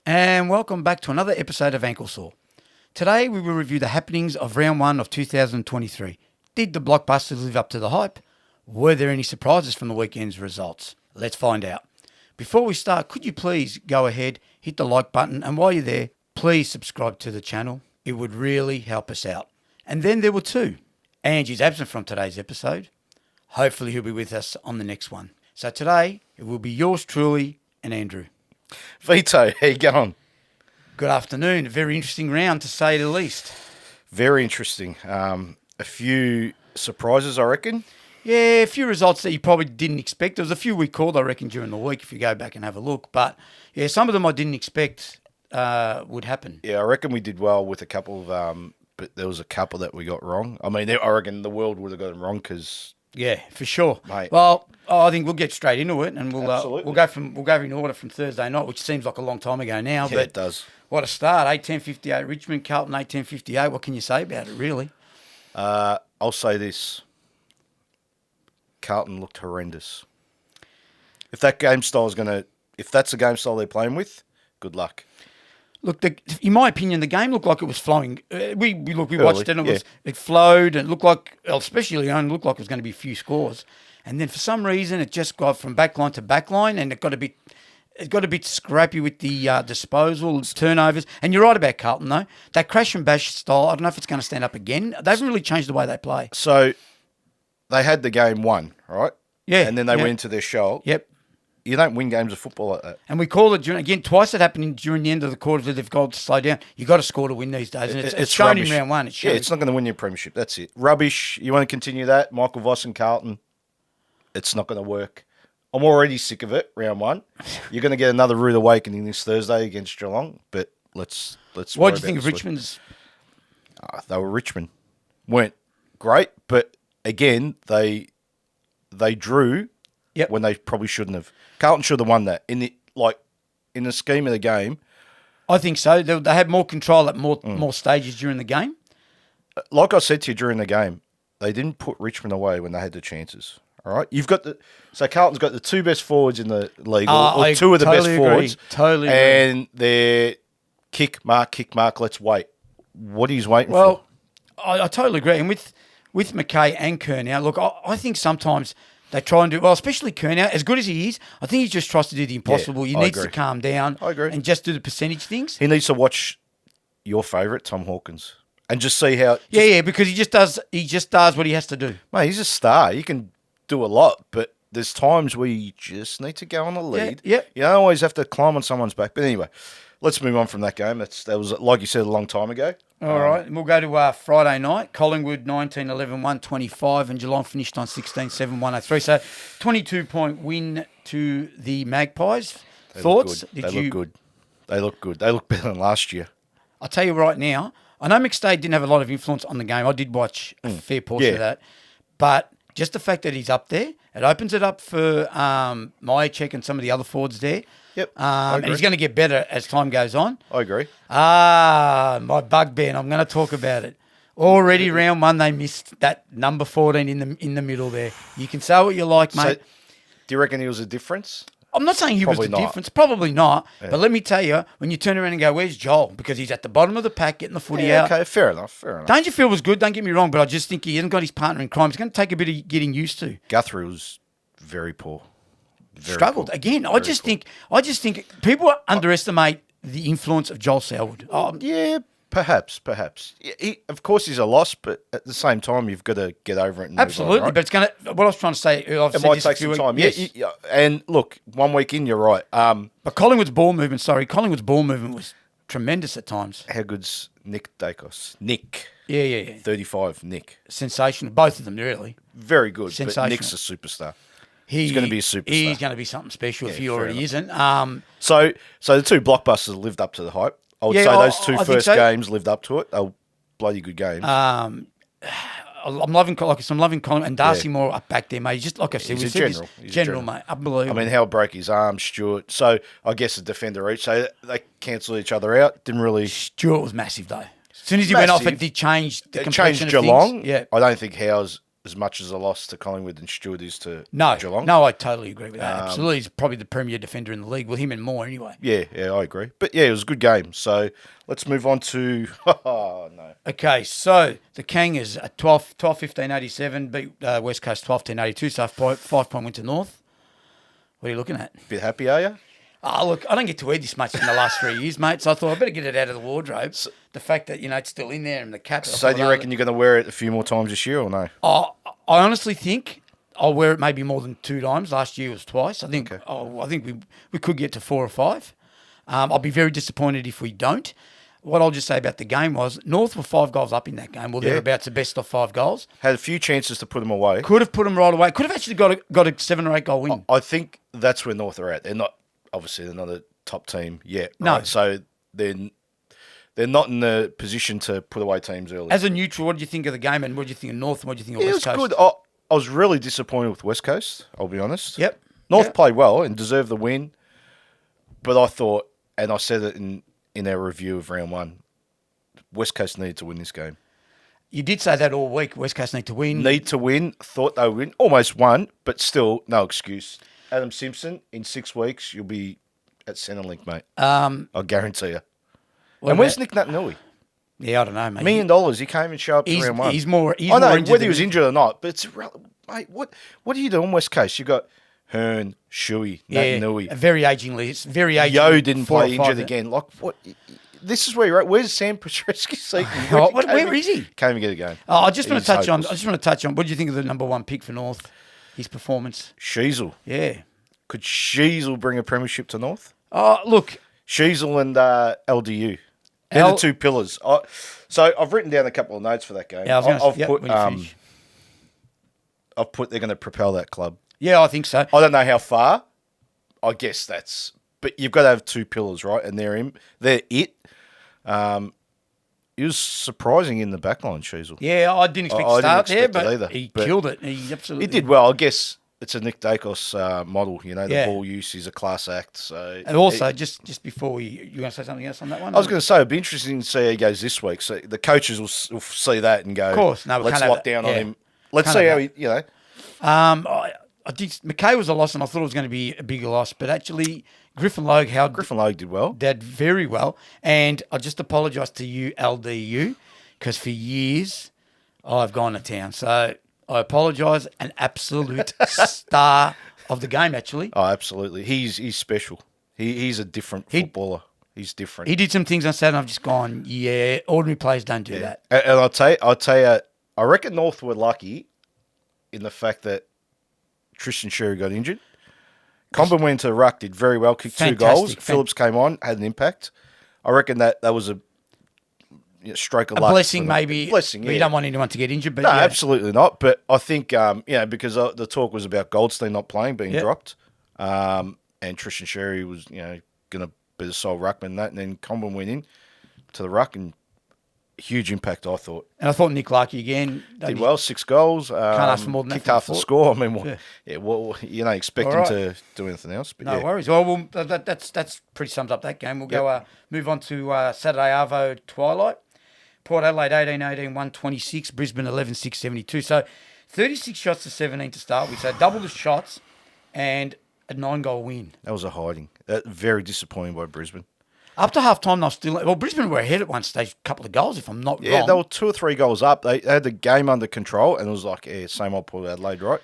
And welcome back to another episode of Ankle Sore. Today we will review the happenings of round 1 of 2023. Did the blockbusters live up to the hype? Were there any surprises from the weekend's results? Let's find out. Before we start, could you please go ahead, hit the like button, and while you're there, please subscribe to the channel. It would really help us out. And then there were two. Angie's absent from today's episode. Hopefully he'll be with us on the next one. So today, it will be yours truly and Andrew. Vito, how you going? Good afternoon. A very interesting round, to say the least. Very interesting. A few surprises, I reckon. Yeah, a few results that you probably didn't expect. There was a few we called, I reckon, during the week, if you go back and have a look. But, yeah, some of them I didn't expect would happen. Yeah, I reckon we did well with a couple of, but there was a couple that we got wrong. I mean, I reckon the world would have got them wrong because... Yeah, for sure. Mate. Well, I think we'll get straight into it, and we'll go in order from Thursday night, which seems like a long time ago now. Yeah, but it does. What a start! 8:10:58 Richmond, Carlton 8:10:58. What can you say about it, really? I'll say this: Carlton looked horrendous. If that's the game style they're playing with, good luck. Look, in my opinion, the game looked like it was flowing. We watched it, and it flowed, and it looked like, especially on, looked like it was going to be a few scores. And then for some reason, it just got from backline to backline, and it got a bit scrappy with the disposals, turnovers. And you're right about Carlton, though. That crash and bash style, I don't know if it's going to stand up again. They haven't really changed the way they play. So they had the game won, right? Yeah. And then they went into their show. Yep. You don't win games of football like that. And we call it, twice it happened during the end of the quarter that they've got to slow down. You've got to score to win these days. And it's shown rubbish. in round 1. It shows. Yeah, it's not going to win your premiership. That's it. Rubbish. You want to continue that? Michael Voss and Carlton. It's not going to work. I'm already sick of it, round 1. You're going to get another rude awakening this Thursday against Geelong, but let's. What do you think of Richmond's? They were Richmond. Weren't great, but again, they drew when they probably shouldn't have. Carlton should have won that. In the scheme of the game. I think so. They had more control at more stages during the game. Like I said to you during the game, they didn't put Richmond away when they had the chances. All right, so Carlton's got the two best forwards in the league, or two of the best forwards. Totally agree. And they're kick mark. Let's wait. What are you waiting for? Well, I totally agree. And with McKay and Curnow, look, I think sometimes they try and do well, especially Curnow, as good as he is. I think he just tries to do the impossible. He needs to calm down. I agree. And just do the percentage things. He needs to watch your favourite, Tom Hawkins, and just see how. Because he just does what he has to do. Mate, he's a star. He can do a lot, but there's times where you just need to go on the lead. Yeah. You don't always have to climb on someone's back. But anyway, let's move on from that game. That was, like you said, a long time ago. All right, and we'll go to Friday night. Collingwood 19-11, 125, and Geelong finished on 16-7, 103. So 22-point win to the Magpies. Thoughts? They look good. They look good. They look better than last year. I'll tell you right now, I know McStay didn't have a lot of influence on the game. I did watch a fair portion of that. But just the fact that he's up there, it opens it up for Myercheck and some of the other forwards there. Yep. And he's going to get better as time goes on. I agree. My bugbear, and I'm going to talk about it. Already round 1, they missed that number 14 in the middle there. You can say what you like, mate. So, do you reckon he was a difference? I'm not saying he was the difference. Probably not. Yeah. But let me tell you, when you turn around and go, where's Joel? Because he's at the bottom of the pack getting the footy out. Okay, fair enough. Dangerfield was good, don't get me wrong, but I just think he hasn't got his partner in crime. It's going to take a bit of getting used to. Guthrie was very poor. Struggled again. I just think people underestimate the influence of Joel Selwood. Yeah, perhaps. Of course, he's a loss, but at the same time, you've got to get over it. And absolutely, move on, right? But it's going to. What I was trying to say, it might take some time. Yes. Yeah, and look, 1 week in, you're right. But Collingwood's ball movement was tremendous at times. How good's Nick Dacos? Nick. Yeah. 35, Nick. Sensational. Both of them, really. Very good. But Nick's a superstar. He's going to be a superstar. He's going to be something special if he already isn't. So the two blockbusters lived up to the hype. I would say those two first games lived up to it. They were bloody good games. I'm loving Collingwood and Darcy Moore up back there, mate. Just like I said, he's a general, mate. Unbelievable. I mean, how broke his arm, Stewart. So I guess a defender each. So they cancelled each other out. Didn't really. Stewart was massive though. As soon as he went off, it did change the complexion changed Geelong. Things. Yeah. I don't think Howe's as much as a loss to Collingwood than Stewart is to No, Geelong. no, I totally agree with that. Absolutely. He's probably the premier defender in the league. Well, him and more anyway. Yeah, I agree. But yeah, it was a good game. So let's move on to. Oh, no. Okay, so the Kangas at 12-15-87 beat West Coast 12-10-82, so 5-point win to North. What are you looking at? Bit happy, are you? Oh, look, I don't get to wear this much in the last 3 years, mate, so I thought I better get it out of the wardrobe. The fact that, it's still in there and the cap. So do you reckon you're going to wear it a few more times this year or no? I honestly think I'll wear it maybe more than 2 times. Last year was twice. I think we could get to 4 or 5. I'll be very disappointed if we don't. What I'll just say about the game was North were 5 goals up in that game. Well, they're about the best of 5 goals. Had a few chances to put them away. Could have put them right away. Could have actually got a 7 or 8 goal win. I think that's where North are at. They're not a top team yet. No. Right? So they're not in the position to put away teams early. As a neutral, what do you think of the game and what do you think of North and what do you think of It West was Coast? good. I was really disappointed with West Coast, I'll be honest. Yep. North played well and deserved the win. But I thought, and I said it in our review of round 1, West Coast needed to win this game. You did say that all week. West Coast need to win. Need to win. Thought they would win. Almost won, but still, no excuse. Adam Simpson, in 6 weeks, you'll be at Centrelink, mate. I guarantee you. And where's Nick Nuttanui? Yeah, I don't know, mate. $1 million. He came and showed up to round 1. He's more. I know injured whether he was injured or not, but it's mate. What are you doing, West Coast? You got Hearn, Shuey, Nuttanui. Very agingly. It's very aging. Yo didn't 4 or play 5 injured again. Like what? This is where you're at. Where's Sam Petrescu? Where is he? Can't even get a game. I just want to He's touch on. What do you think of the number 1 pick for North? His performance. Sheasel. Yeah. Could Sheasel bring a premiership to North? Oh, look. Sheasel and LDU. They're the 2 pillars. So I've written down a couple of notes for that game. Yeah, I've put they're going to propel that club. Yeah, I think so. I don't know how far. I guess but you've got to have 2 pillars, right? And they're it. He was surprising in the backline, Sheasel. Yeah, I didn't expect to start there, but either, he killed it. He absolutely did well. I guess it's a Nick Dacos model, the Yeah. ball use is a class act. So, And also, just before you going to say something else on that one? I was going to say it'd be interesting to see how he goes this week. So the coaches will see that and go, Of course, no, we let's can't lock have down that. on Yeah. him. Let's Can't see have how he, I think McKay was a loss, and I thought it was going to be a bigger loss, but actually Griffin Logue did well. did very well. And I just apologise to you, LDU, because for years I've gone to town. So I apologise. An absolute star of the game, actually. Oh, absolutely. He's special. He's a different footballer. He's different. He did some things on Saturday, and I've just gone, yeah, ordinary players don't do that. And I'll tell you, I reckon North were lucky in the fact that Tristan Sherry got injured. Comben went into the ruck, did very well, kicked 2 goals. Phillips came on, had an impact. I reckon that was a stroke of luck. A blessing, maybe. Blessing, yeah. You don't want anyone to get injured, but no, yeah. absolutely not. But I think, because the talk was about Goldstein not playing, being dropped, and Tristan Sherry was, going to be the sole ruckman and that, and then Comben went in to the ruck and huge impact, I thought. And I thought Nick Larkey again. Did well, 6 goals. Can't ask for more than that. Kicked half the score. I mean, expect him right. to do anything else. But No worries. Well, that's pretty sums up that game. We'll go move on to Saturday Arvo Twilight. Port Adelaide 18-18, 126. Brisbane 11-6, 72. So 36 shots to 17 to start with. So double the shots and a 9-goal win. That was a hiding. Very disappointing by Brisbane. Up to half time, they were still. Well, Brisbane were ahead at one stage, a couple of goals, if I'm not wrong. Yeah, they were 2 or 3 goals up. They had the game under control, and it was like, same old Port Adelaide, right?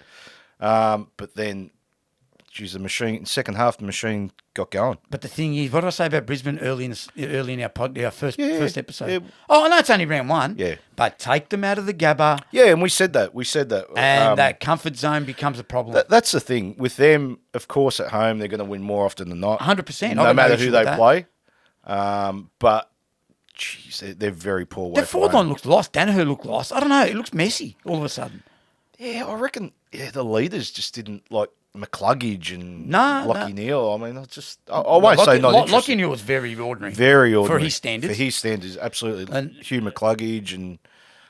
But then, the second half, the machine got going. But the thing is, what did I say about Brisbane early in our first episode? Yeah. Oh, I know it's only round 1. Yeah. But take them out of the Gabba. Yeah, and we said that. And that comfort zone becomes a problem. That's the thing. With them, of course, at home, they're going to win more often than not. 100%. No matter who they play. But, they're very poor. The forward line looks lost. Danaher looked lost. I don't know. It looks messy all of a sudden. Yeah, I reckon the leaders just didn't like McCluggage and Lockie Neal. I mean, I won't say not interesting. Lockie Neal was very ordinary. Very ordinary. For his standards. For his standards, absolutely. And Hugh McCluggage and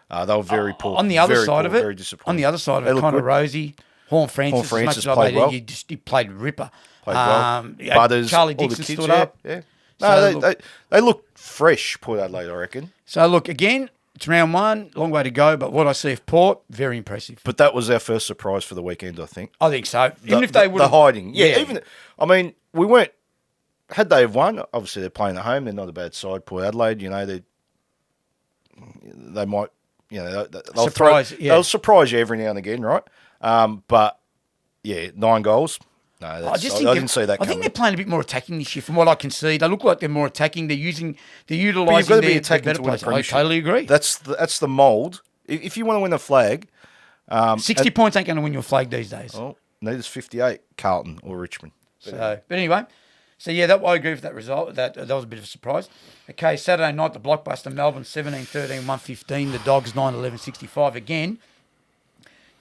they were very poor. On the other side of it, very disappointing. On the other side of it, Connor Rosie, Horn Francis as much as played well. He played ripper. Played well. Butters, Charlie all Dixon the kids, stood up. Yeah. So No, they look fresh, Port Adelaide, I reckon. So, look, again, It's round one, long way to go, but what I see of Port, very impressive. But that was our first surprise for the weekend, I think. I think so. Even if they would the hiding. Yeah. I mean, we weren't, had they have won, obviously they're playing at home, they're not a bad side. Port Adelaide, they might, they'll Surprise, they'll surprise you every now and again, right? But, yeah, 9 goals. No, I didn't see that coming. I think they're playing a bit more attacking this year from what I can see. They look like they're more attacking. They're utilising But you've got to be their attacking better to win a players. I premiership. totally agree. That's the mould. If you want to win a flag... 60 points ain't going to win you a flag these days. Well, neither's 58, Carlton or Richmond. But anyway, I agree with that result. That was a bit of a surprise. Okay, Saturday night, the blockbuster Melbourne 17-13, 115. The Dogs 9-11, 65 again.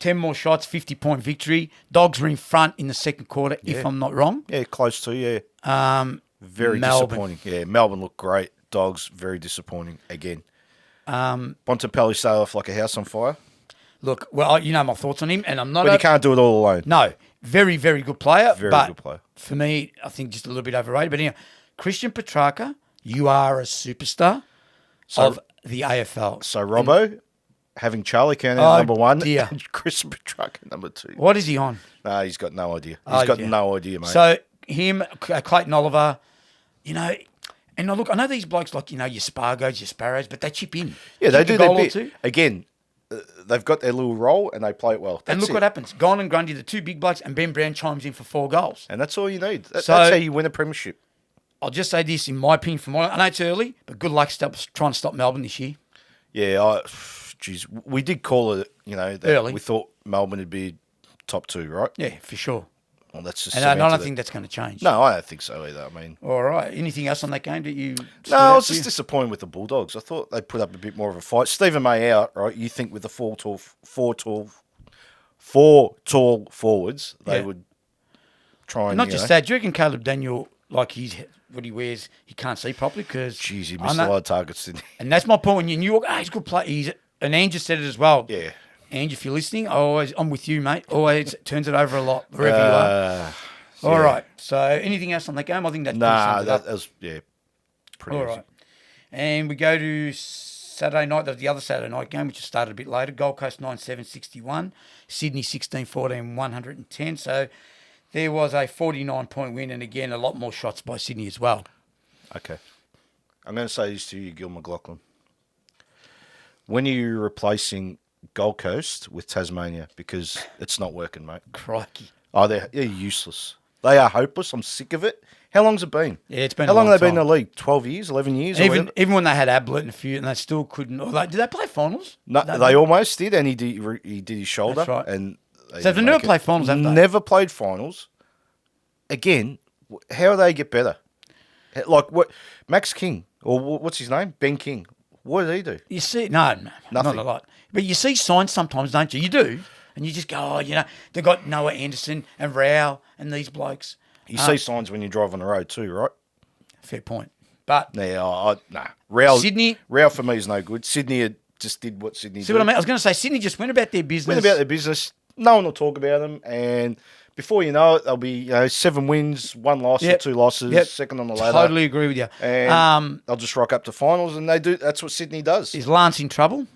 10 more shots, 50-point victory. Dogs were in front in the second quarter, if I'm not wrong. Yeah, close to, yeah. Very Melbourne. disappointing. Yeah, Melbourne looked great. Dogs, very disappointing again. Bontempelli started off like a house on fire. Look, well, you know my thoughts on him, and I'm not... But you can't do it all alone. No, very, very good player. Very but good player. For me, I think just a little bit overrated. But anyway, Christian Petrarca, you are a superstar of the AFL. So, Robbo... having Charlie Cannon at number 1 and Chris Petrarca at number 2. What is he on? No, he's got no idea. He's got no idea, mate. So him, Clayton Oliver, and look, I know these blokes like, your Spargos, your Sparrows, but they chip in. Yeah, they do their bit. Two. Again, they've got their little role and they play it well. And look what happens. Gon and Grundy, the 2 big blokes, and Ben Brown chimes in for 4 goals. And that's all you need. That's how you win a premiership. I'll just say this, in my opinion, I know it's early, but good luck trying to stop Melbourne this year. Yeah, we did call it, early. We thought Melbourne would be top 2, right? Yeah, for sure. Well, that's just. And I don't think that's going to change. No, I don't think so either. I mean, all right. Anything else on that game that you? No, I was just disappointed with the Bulldogs. I thought they put up a bit more of a fight. Stephen May out, right? You think with the four tall forwards, they would try and not just that. Do you reckon Caleb Daniel, like what he wears, he can't see properly because? Jeez, he missed a lot of targets, didn't he? And that's my point. When you walk, he's a good player. And Andrew said it as well. Yeah. Andrew, if you're listening, I'm with you, mate. Always turns it over a lot, wherever you are. All right. So anything else on that game? I think that was, pretty all right. And we go to Saturday night, the other Saturday night game, which just started a bit later. Gold Coast 9-7, 61. Sydney 16-14, 110. So there was a 49-point win, and again, a lot more shots by Sydney as well. Okay. I'm going to say this to you, Gil McLaughlin. When are you replacing Gold Coast with Tasmania? Because it's not working, mate. Crikey. Oh, they're useless. They are hopeless. I'm sick of it. How long's it been? Yeah, it's been How a long long have they been time. in the league? 12 years, 11 years? Even when they had Ablett and a few, and they still couldn't. Did they play finals? No, they almost did, and he did his shoulder. That's right. And so they've never played finals, have they? Never played finals. Again, how do they get better? Like what? Max King, or what's his name? Ben King. What did he do? You see, nothing. Not a lot. But you see signs sometimes, don't you? You do. And you just go, they've got Noah Anderson and Rao and these blokes. You see signs when you drive on the road too, right? Fair point. But Sydney, Rao for me is no good. Sydney just did what Sydney did. See what I mean? I was going to say, Sydney just went about their business. No one will talk about them. And before you know it, they'll be 7 wins, 1 loss or 2 losses, second on the ladder. Totally agree with you. And they'll just rock up to finals, and they do. That's what Sydney does. Is Lance in trouble?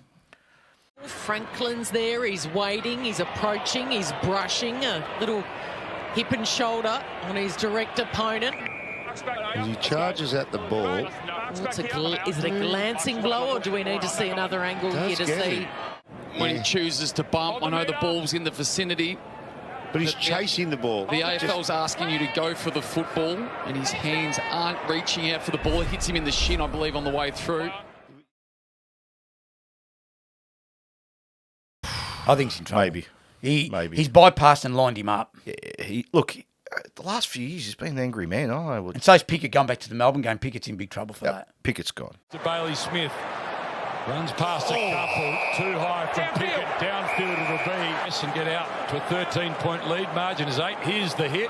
Franklin's there. He's waiting. He's approaching. He's brushing a little hip and shoulder on his direct opponent. As he charges at the ball. Is it a glancing blow, or do we need to see another angle here to see? When he chooses to bump, I know the ball's in the vicinity. But he's chasing the ball. The AFL's asking you to go for the football, and his hands aren't reaching out for the ball. It hits him in the shin, I believe, on the way through. I think he's in trouble. Maybe. He's bypassed and lined him up. Yeah, the last few years he's been an angry man. And so's Pickett going back to the Melbourne game. Pickett's in big trouble for that. Pickett's gone. To Bailey Smith. Runs past a couple, too high from Pickett. Downfield it'll be. And get out to a 13-point lead. Margin is 8. Here's the hit.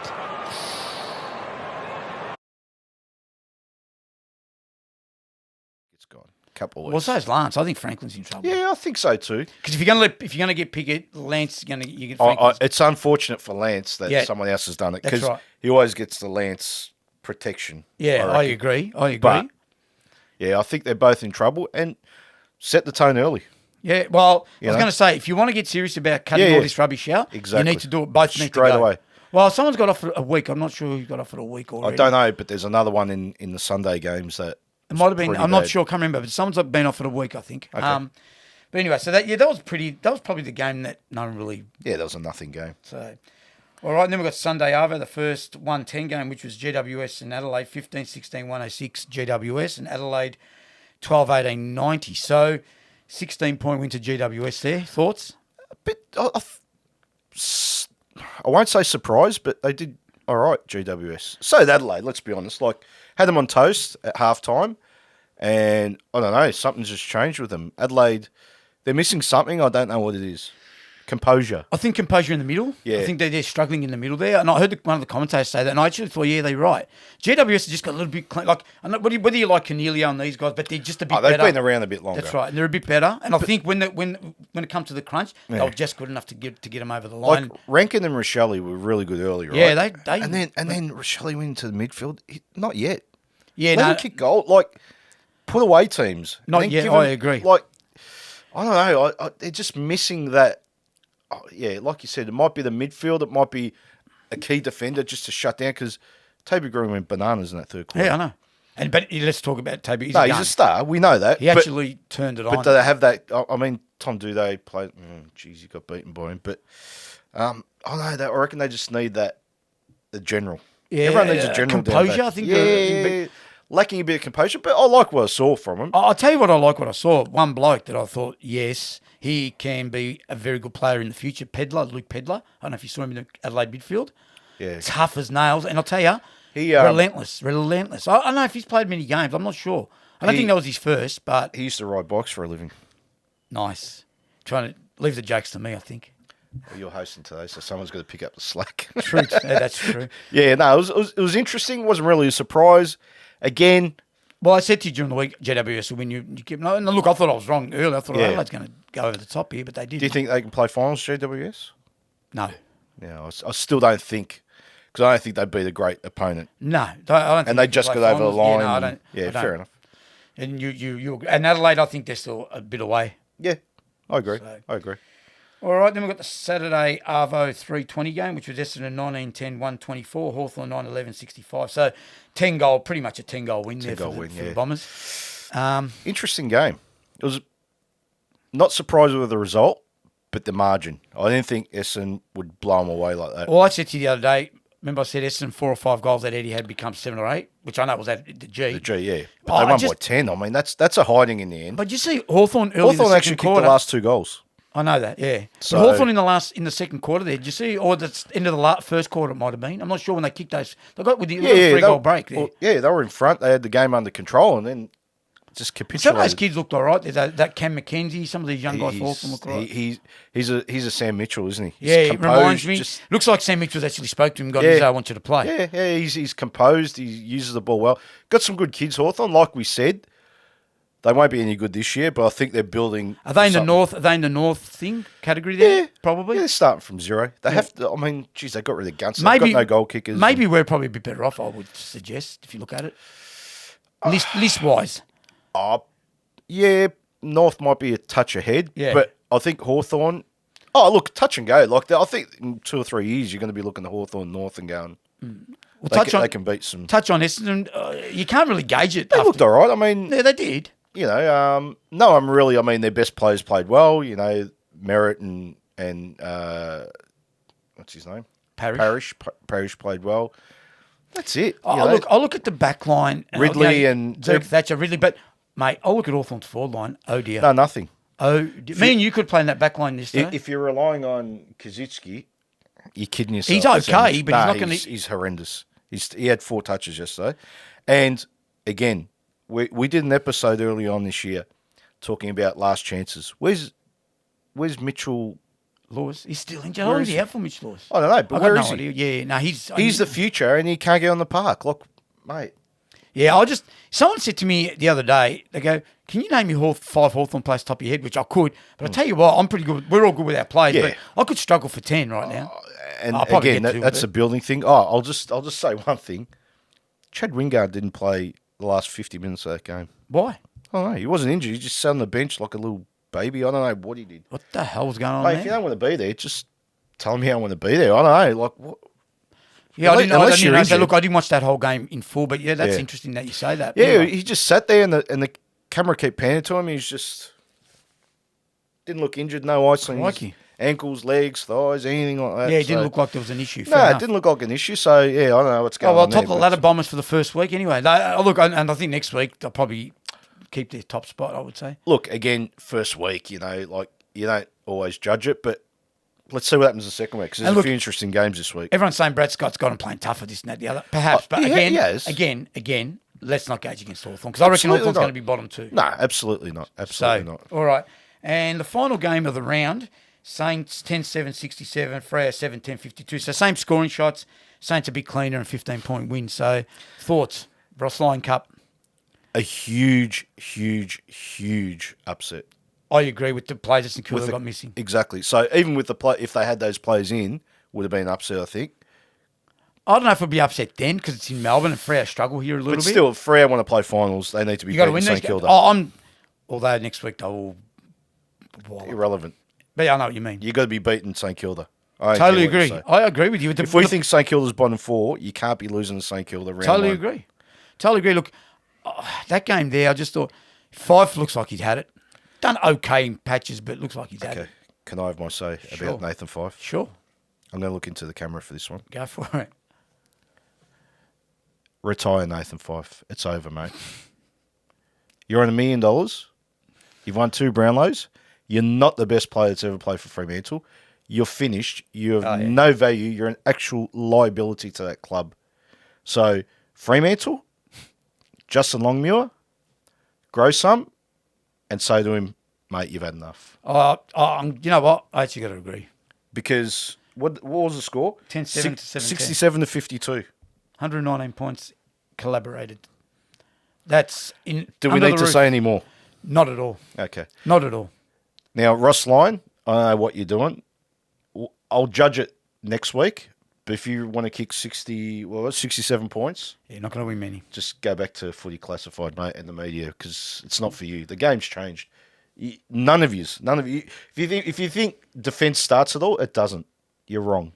It's gone. Couple of weeks. Well, so's Lance. I think Franklin's in trouble. Yeah, I think so too. Because if you're going to get Pickett, Lance is going to get Franklin. It's unfortunate for Lance that someone else has done it because he always gets the Lance protection. Yeah, I agree. But, yeah, I think they're both in trouble. And set the tone early. Yeah, well, I was know? going to say, if you want to get serious about cutting Yeah, all yeah. this rubbish out, Exactly. you need to do it. Both need to Straight go. away. Well, someone's got offered a week. I'm not sure who got offered a week already. I don't know, but there's another one in the Sunday games that It might have been. pretty I'm not bad. sure. I can't remember. But someone's been offered a week, I think. Okay. But anyway, so that was pretty. That was probably the game that no one really. Yeah, that was a nothing game. So, all right. And then we got Sunday Arvo, the first 110 game, which was GWS and Adelaide 15-16 106 GWS and Adelaide 12-18 90. So, 16-point win to GWS there. Thoughts? But I won't say surprised, but they did all right, GWS. So did Adelaide, let's be honest. Like, had them on toast at halftime, and I don't know, something's just changed with them. Adelaide, they're missing something. I don't know what it is. Composure. I think composure in the middle. Yeah. I think they're struggling in the middle there. And I heard one of the commentators say that, and I actually thought, yeah, they're right. GWS has just got a little bit, like, I know, whether you like Cornelio and these guys, but they're just a bit They've better. been around a bit longer. That's right. And they're a bit better. And I think when it comes to the crunch, they were just good enough to get them over the line. Like, Rankin and Rochelle were really good early, right? Yeah, they and then Rochelle went into the midfield. Not yet. yeah, Let no, them kick goal. Like, put away teams. Not And then yet, give I them- agree. Like, I don't know. They're just missing that. Oh, yeah, like you said, it might be the midfield. It might be a key defender just to shut down because Toby Green went bananas in that third quarter. yeah, I know. But let's talk about Toby. He's no, a he's gun. a star. We know that. He actually turned it on. But do they have that? I mean, Tom Duday played. Geez, he got beaten by him. But I don't know. I reckon they just need that. The general. Yeah, Everyone needs a general. down composure, back. I think, Yeah, lacking a bit of composure. But I like what I saw from him. I'll tell you what I saw. One bloke that I thought, yes, he can be a very good player in the future. Luke Pedler. I don't know if you saw him in the Adelaide midfield. Yeah, Tough as nails. And I'll tell you, he relentless. I don't know if he's played many games. I'm not sure. I don't think that was his first, but he used to ride bikes for a living. nice. Trying to leave the jokes to me, I think. Well, you're hosting today, so someone's got to pick up the slack. Truth. Yeah, that's true. Yeah, no, it was interesting. It wasn't really a surprise. Again, Well, I said to you during the week, GWS will win. You keep no. Look, I thought I was wrong earlier. I thought Yeah. Adelaide's going to go over the top here, but they didn't. do you think they can play finals, GWS? No. Yeah, I still don't think, because I don't think they'd be the great opponent. No. I don't think And they you can just play got over the finals. line. Yeah, no, I and- don't. yeah, I don't. fair enough. And you and Adelaide, I think they're still a bit away. Yeah, I agree. So- I agree. All right, then we've got the Saturday Arvo 320 game, which was Essendon 19-10, 124, Hawthorn 9-11, 65. So 10 goal, pretty much a 10 goal win there for, 10-goal win, for yeah. the Bombers. Interesting game. It was not surprised with the result, but the margin. I didn't think Essendon would blow them away like that. Well, I said to you the other day, remember I said Essendon 4 or 5 goals that Eddie had become 7 or 8, which I know was at the G. The G, yeah. But Oh, they I won just- by 10. I mean, that's a hiding in the end. But you see Hawthorn early in the Hawthorn second actually kicked quarter. the last 2 goals. I know that, yeah. So- But Hawthorn in the second quarter there, did you see? Or the end of the first quarter it might have been. I'm not sure when they kicked those. They got with the Yeah, 3-goal break there. well, yeah, they were in front. They had the game under control, and then just Some of capitulated. those kids looked all right. There's that Cam McKenzie, some of these young guys for Hawthorn look all right. He's a Sam Mitchell, isn't he? He's Yeah, it composed, reminds me. just- Looks like Sam Mitchell's actually spoke to him and got Yeah. his, I want you to play. yeah, he's composed. He uses the ball well. Got some good kids, Hawthorn. Like we said, they won't be any good this year, but I think they're building. Are they in the something. north? Are they in the north thing category there? Yeah, Probably. Yeah, they're starting from zero. They have to. I mean, geez, they got rid of Gunston. Maybe They've got no goal kickers. Maybe we're probably a bit better off. I would suggest if you look at it, list wise. Yeah, North might be a touch ahead. Yeah. But I think Hawthorn. Oh, look, touch and go. Like I think in 2 or 3 years you're going to be looking at Hawthorn North and going. Well, They can beat some. touch on Essendon. You can't really gauge it. They looked all right. I mean, Yeah, they did. you know, no, I'm really. I mean, their best players played well. You know, Merritt and what's his name? Parrish. Parrish played well. That's it. I you know. look at the back line. Ridley and- Dirk Thatcher, Ridley. But mate, I'll look at Hawthorn's forward line. Oh dear. No, nothing. Oh, me and you could play in that back line this day. If you're relying on Kaczynski, you're kidding yourself. He's okay, but he's not gonna- He's horrendous. He had 4 touches yesterday, and again, we did an episode early on this year talking about last chances. Where's Mitchell? Lewis, he's still injured. Where How long is is he he? out for, Mitch Lewis? I don't know, but I've where got is no he? idea. Yeah, no, he's He's the future, and he can't get on the park. Look, mate. Yeah, someone said to me the other day, they go, can you name me 5 Hawthorn players top of your head? Which I could, but I tell you what, I'm pretty good. We're all good with our players, Yeah. but I could struggle for 10 right now. And I'll probably again, get to, that's but- a building thing. Oh, I'll just say one thing. Chad Wingard didn't play the last 50 minutes of that game. Why? I don't know. He wasn't injured. He just sat on the bench like a little baby. I don't know what he did. What the hell was going on Like, if you there? don't want to be there, just tell me I want to be there. I don't know. Like, what? Yeah, I Unless didn't you're know. So injured. look, I didn't watch that whole game in full, but yeah, that's Yeah. interesting that you say that. Yeah, Anyway. he just sat there and the camera kept panning to him. He's just didn't look injured. No ice on his Crikey. ankles, legs, thighs, anything like that. Yeah, it didn't So- look like there was an issue. No, Fair it enough. didn't look like an issue. So yeah, I don't know what's going Oh, well, on. top there, of the but- ladder bombers for the first week anyway. Look, and I think next week they'll probably keep their top spot, I would say. Look, again, first week, like you don't always judge it, but let's see what happens the second week because there's And a look- few interesting games this week. Everyone's saying Brad Scott's got him playing tougher, this and that, the other. Perhaps, but he again, has. again, let's not gauge against Hawthorn because I reckon Absolutely Hawthorn's not. going to be bottom two. No, absolutely not. Absolutely not. All right. And the final game of the round, Saints 10-7-67, Freo 7-10-52. So same scoring shots, Saints a bit cleaner and 15-point win. So thoughts, Ross Lyon Cup. A huge, huge, huge upset. I agree with the players that St With Kilda the- got missing. Exactly. So even with the play, if they had those players in, would have been upset, I think. I don't know if it'll be upset then because it's in Melbourne and Freo struggle here a little But bit. still, if Freo want to play finals, they need to be you got to beating win these St games. Kilda. Although next week they will. Wallop. Irrelevant. But yeah, I know what you mean. You got to be beating St Kilda. I don't Totally care what you agree. say. I agree with you. With the, If we with the- think St Kilda's bottom four, you can't be losing to St Kilda round Totally one. agree. Totally agree. Look, that game there, I just thought Fife looks like he's had it. Done okay in patches, but looks like he's had Okay. it. Can I have my say Sure. about Nathan Fife? Sure. I'm going to look into the camera for this one. Go for it. Retire Nathan Fife. It's over, mate. You're on $1 million. You've won 2 Brownlows. You're not the best player that's ever played for Fremantle. You're finished. You have no value. You're an actual liability to that club. So, Fremantle, Justin Longmuir, grow some, and say to him, mate, you've had enough. You know what? I actually got to agree. Because what was the score? 10-7 to 17. 67 to 52. 119 points collaborated. That's in. Do we under need the to roof. say any more? Not at all. Okay. Not at all. Now, Ross Lyon, I don't know what you're doing. I'll judge it next week. But if you want to kick 67 points, Yeah, not going to win many. just go back to Footy Classified, mate, and the media because it's not for you. The game's changed. None of you. If you think defence starts at all, it doesn't. You're wrong.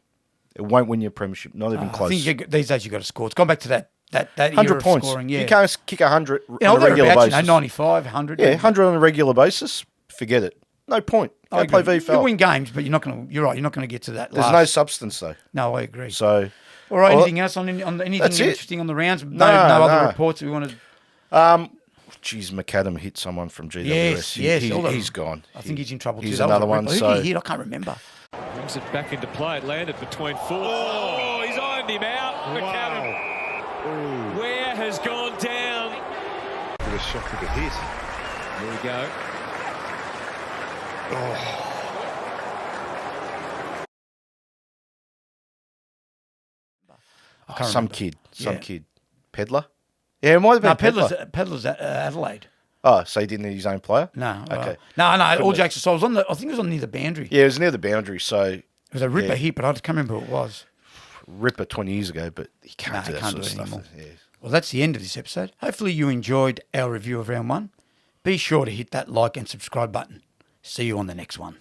It won't win your premiership. Not even I close. think these days you got to score. It's gone back to that 100 era of points. scoring. Yeah, You can't kick 100 Yeah, on a regular thereabouts, basis. 95, 100. Yeah, 100 on a regular basis. Forget it. No point. I Go play agree. VFL. You win games, but you're not going to. You're right. You're not going to get to that. There's last. no substance though. No, I agree. So, All right. Well, Anything else on anything that's it. interesting on the rounds? No, No, other no. reports we wanted. geez, McAdam hit someone from GWS. Yes, all those- He's gone. I think he's in trouble too. He's That was another a one. ripper. Who So did he hit? I can't remember. Brings it back into play. It landed between four. Oh, he's ironed him out. McAdam. Where has gone down? Bit of shock of a hit. Here we go. I can't some remember. kid, Yeah. Peddler. Yeah, it might have been No, Peddler. Pedlar's Adelaide. Oh, so he didn't need his own player. No. Okay. No. All Couldn't jokes aside, I was on the. I think it was on near the boundary. Yeah, it was near the boundary. So It was a ripper Yeah. hit, but I just can't remember who it was. Ripper 20 years ago, but he can't No, do he that can't sort of do it stuff. anymore. Yeah. Well, that's the end of this episode. Hopefully you enjoyed our review of round one. Be sure to hit that like and subscribe button. See you on the next one.